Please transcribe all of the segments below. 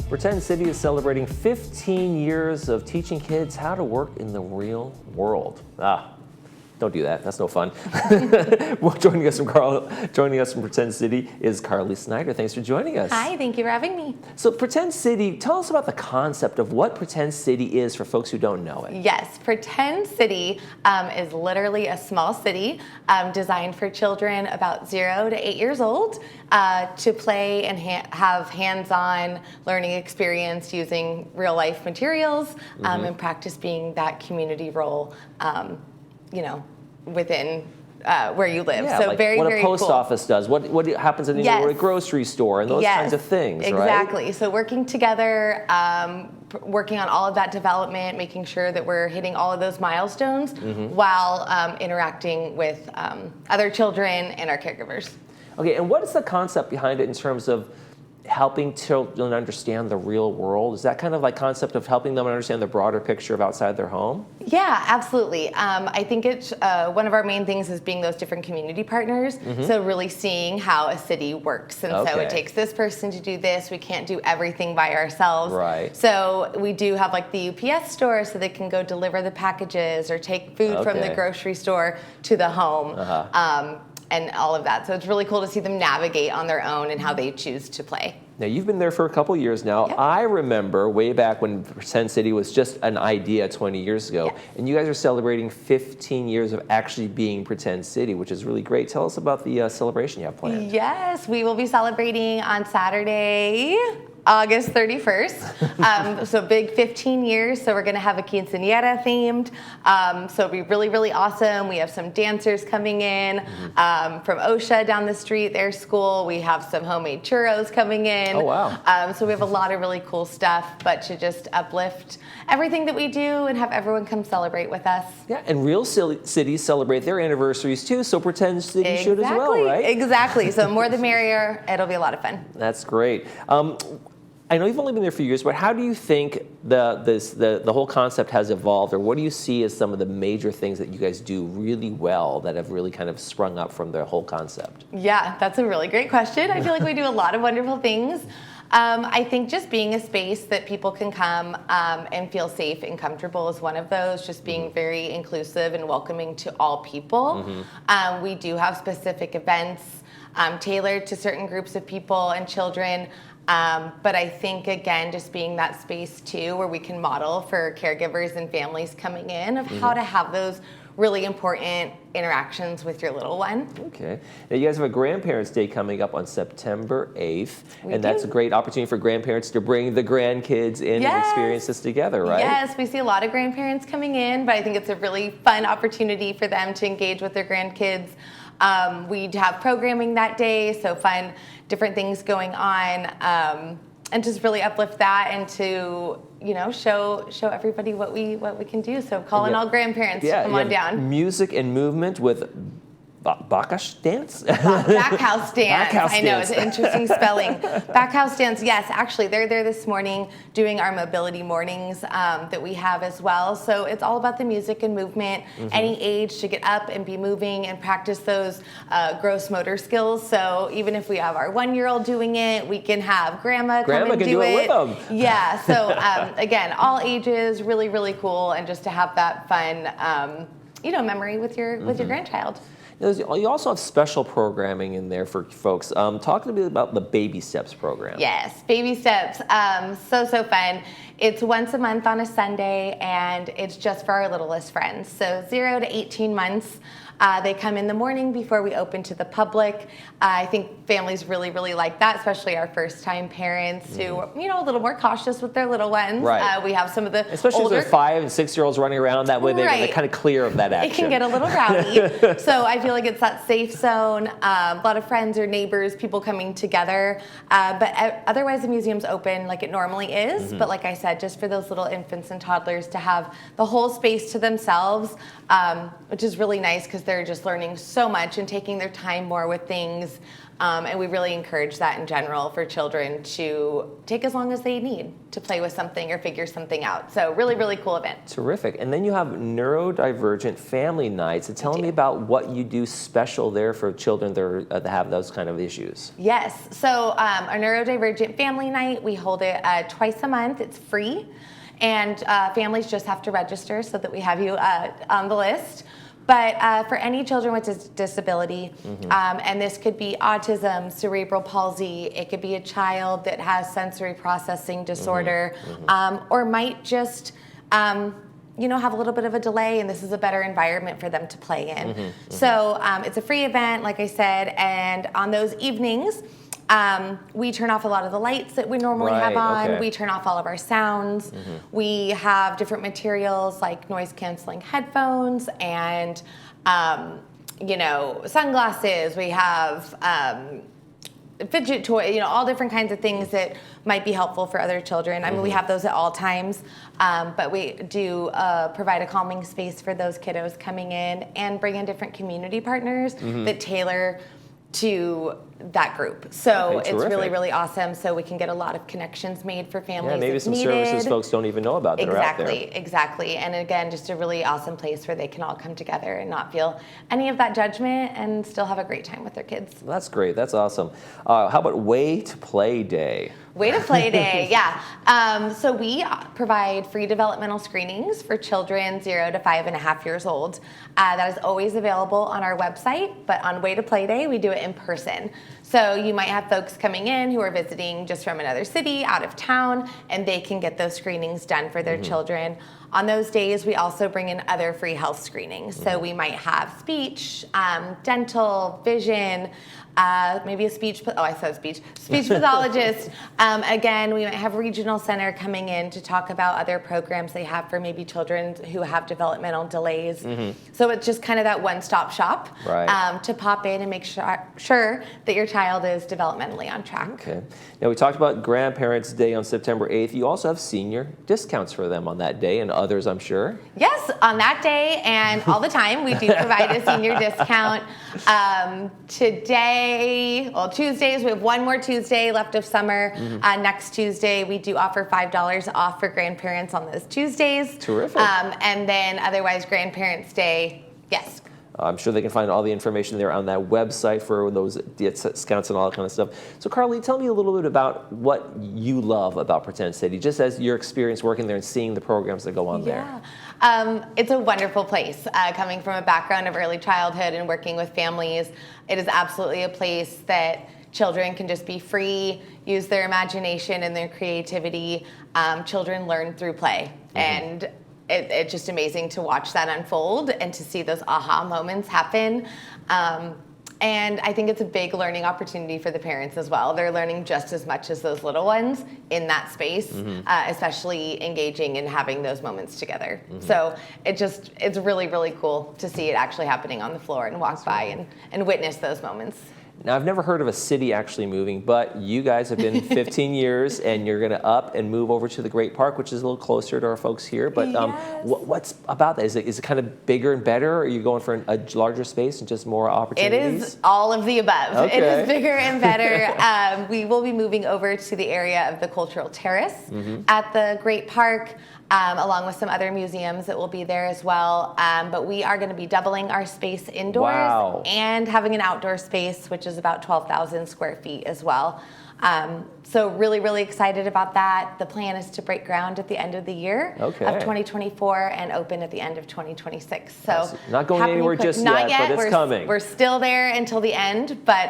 Pretend City is celebrating 15 years of teaching kids how to work in the real world. Don't do that. That's no fun. Well, joining us from Pretend City is Carly Snyder. Thanks for joining us. Hi, thank you for having me. So Pretend City, tell us about the concept of what Pretend City is for folks who don't know it. Yes, Pretend City is literally a small city designed for children about 0 to 8 years old to play and have hands-on learning experience using real-life materials and practice being that community role within where you live. Yeah, so like very, what very a post cool. office does, what happens in a grocery store, and those kinds of things, right? Exactly. So working together, working on all of that development, making sure that we're hitting all of those milestones while interacting with other children and our caregivers. Okay, and what is the concept behind it in terms of helping children understand the real world? Is that kind of like concept of helping them understand the broader picture of outside their home? Yeah, absolutely. I think it's one of our main things is being those different community partners. So really seeing how a city works. And so it takes this person to do this. We can't do everything by ourselves. Right. So we do have like the UPS store so they can go deliver the packages or take food from the grocery store to the home. And all of that. So it's really cool to see them navigate on their own and how they choose to play. Now, you've been there for a couple years now. Yep. I remember way back when Pretend City was just an idea 20 years ago, and you guys are celebrating 15 years of actually being Pretend City, which is really great. Tell us about the celebration you have planned. Yes, we will be celebrating on Saturday, August 31st. So big 15 years. So we're going to have a quinceañera themed. So it'll be really, really awesome. We have some dancers coming in from OSHA down the street, their school. We have some homemade churros coming in. Oh, wow. So we have a lot of really cool stuff, but to just uplift everything that we do and have everyone come celebrate with us. Yeah, and real cities celebrate their anniversaries too, so Pretend City should as well, right? Exactly. So more the merrier. It'll be a lot of fun. That's great. I know you've only been there for years, but how do you think the whole concept has evolved, or what do you see as some of the major things that you guys do really well that have really kind of sprung up from the whole concept? Yeah, that's a really great question. I feel like we do a lot of wonderful things. I think just being a space that people can come and feel safe and comfortable is one of those, just being very inclusive and welcoming to all people. We do have specific events tailored to certain groups of people and children. But I think, again, just being that space, too, where we can model for caregivers and families coming in of how to have those really important interactions with your little one. Okay. Now, you guys have a Grandparents' Day coming up on September 8th. That's a great opportunity for grandparents to bring the grandkids in and experience this together, right? Yes, we see a lot of grandparents coming in, but I think it's a really fun opportunity for them to engage with their grandkids. We have programming that day, so fun, different things going on, and just really uplift that and to show everybody what we can do. So call in all grandparents to come on down. Music and movement with Backhouse dance? Backhouse dance. I know, it's an interesting spelling. Backhouse dance, yes. Actually, they're there this morning doing our mobility mornings that we have as well. So it's all about the music and movement. Any age to get up and be moving and practice those gross motor skills. So even if we have our 1-year-old doing it, we can have grandma come and do it. With them. Yeah, so again, all ages, really, really cool. And just to have that fun, memory with your grandchild. You also have special programming in there for folks. Talk to me about the Baby Steps program. Yes, Baby Steps. So fun. It's once a month on a Sunday, and it's just for our littlest friends. So 0 to 18 months. They come in the morning before we open to the public. I think families really, really like that, especially our first-time parents who are, a little more cautious with their little ones. Right. We have some of the especially older... if they're 5 and 6-year-olds running around. That way they're kind of clear of that action. It can get a little rowdy. So I feel like it's that safe zone. A lot of friends or neighbors, people coming together. But otherwise, the museum's open like it normally is. But like I said, just for those little infants and toddlers to have the whole space to themselves, which is really nice because they're just learning so much and taking their time more with things. And we really encourage that in general for children to take as long as they need to play with something or figure something out. So really, really cool event. Terrific. And then you have neurodivergent family nights. So tell me about what you do do special there for children that have those kind of issues? Yes. So our neurodivergent family night, we hold it twice a month. It's free. And families just have to register so that we have you on the list. But for any children with disability, and this could be autism, cerebral palsy, it could be a child that has sensory processing disorder, or might just have a little bit of a delay, and this is a better environment for them to play in. So it's a free event, like I said, and on those evenings, we turn off a lot of the lights that we normally have on. Okay. We turn off all of our sounds. We have different materials like noise canceling headphones and, sunglasses. We have fidget toy, all different kinds of things that might be helpful for other children. I mean, we have those at all times, but we do provide a calming space for those kiddos coming in and bring in different community partners that tailor to that group. So it's really, really awesome. So we can get a lot of connections made for families. Yeah, maybe if some needed. services folks don't even know about that are out there. Exactly. And again, just a really awesome place where they can all come together and not feel any of that judgment and still have a great time with their kids. That's great. That's awesome. How about Way to Play Day? Way to Play Day, yeah. So we provide free developmental screenings for children 0 to 5.5 years old. That is always available on our website, but on Way to Play Day, we do it in person. So you might have folks coming in who are visiting just from another city, out of town, and they can get those screenings done for their children. On those days, we also bring in other free health screenings. So we might have speech, dental, vision, maybe a speech pathologist. Again, we might have Regional Center coming in to talk about other programs they have for maybe children who have developmental delays. So it's just kind of that one-stop shop to pop in and make sure that your child is developmentally on track. Okay. Now, we talked about Grandparents' Day on September 8th. You also have senior discounts for them on that day, and others, I'm sure. Yes, on that day and all the time, we do provide a senior discount. Tuesdays, we have one more Tuesday left of summer. Next Tuesday, we do offer $5 off for grandparents on those Tuesdays. Terrific. And then otherwise, Grandparents' Day, yes. I'm sure they can find all the information there on that website for those discounts and all that kind of stuff. So, Carly, tell me a little bit about what you love about Pretend City, just as your experience working there and seeing the programs that go on there. It's a wonderful place. Coming from a background of early childhood and working with families, it is absolutely a place that children can just be free, use their imagination and their creativity. Children learn through play. And it's just amazing to watch that unfold and to see those aha moments happen. And I think it's a big learning opportunity for the parents as well. They're learning just as much as those little ones in that space, especially engaging and having those moments together. So it's really, really cool to see it actually happening on the floor and walk by and witness those moments. Now, I've never heard of a city actually moving, but you guys have been 15 years, and you're going to up and move over to the Great Park, which is a little closer to our folks here. But what's about that? Is it kind of bigger and better, or are you going for a larger space and just more opportunities? It is all of the above. Okay. It is bigger and better. We will be moving over to the area of the Cultural Terrace at the Great Park. Along with some other museums that will be there as well. But we are going to be doubling our space indoors and having an outdoor space, which is about 12,000 square feet as well. So really, really excited about that. The plan is to break ground at the end of the year of 2024 and open at the end of 2026. So not going anywhere just yet, but it's coming. We're still there until the end, but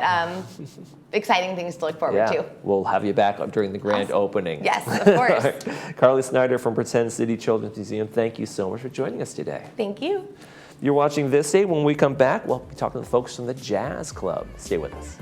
exciting things to look forward to. We'll have you back up during the grand opening. Yes, of course. Carly Snyder from Pretend City Children's Museum, thank you so much for joining us today. Thank you. You're watching This Day. When we come back, we'll be talking to the folks from the Jazz Club. Stay with us.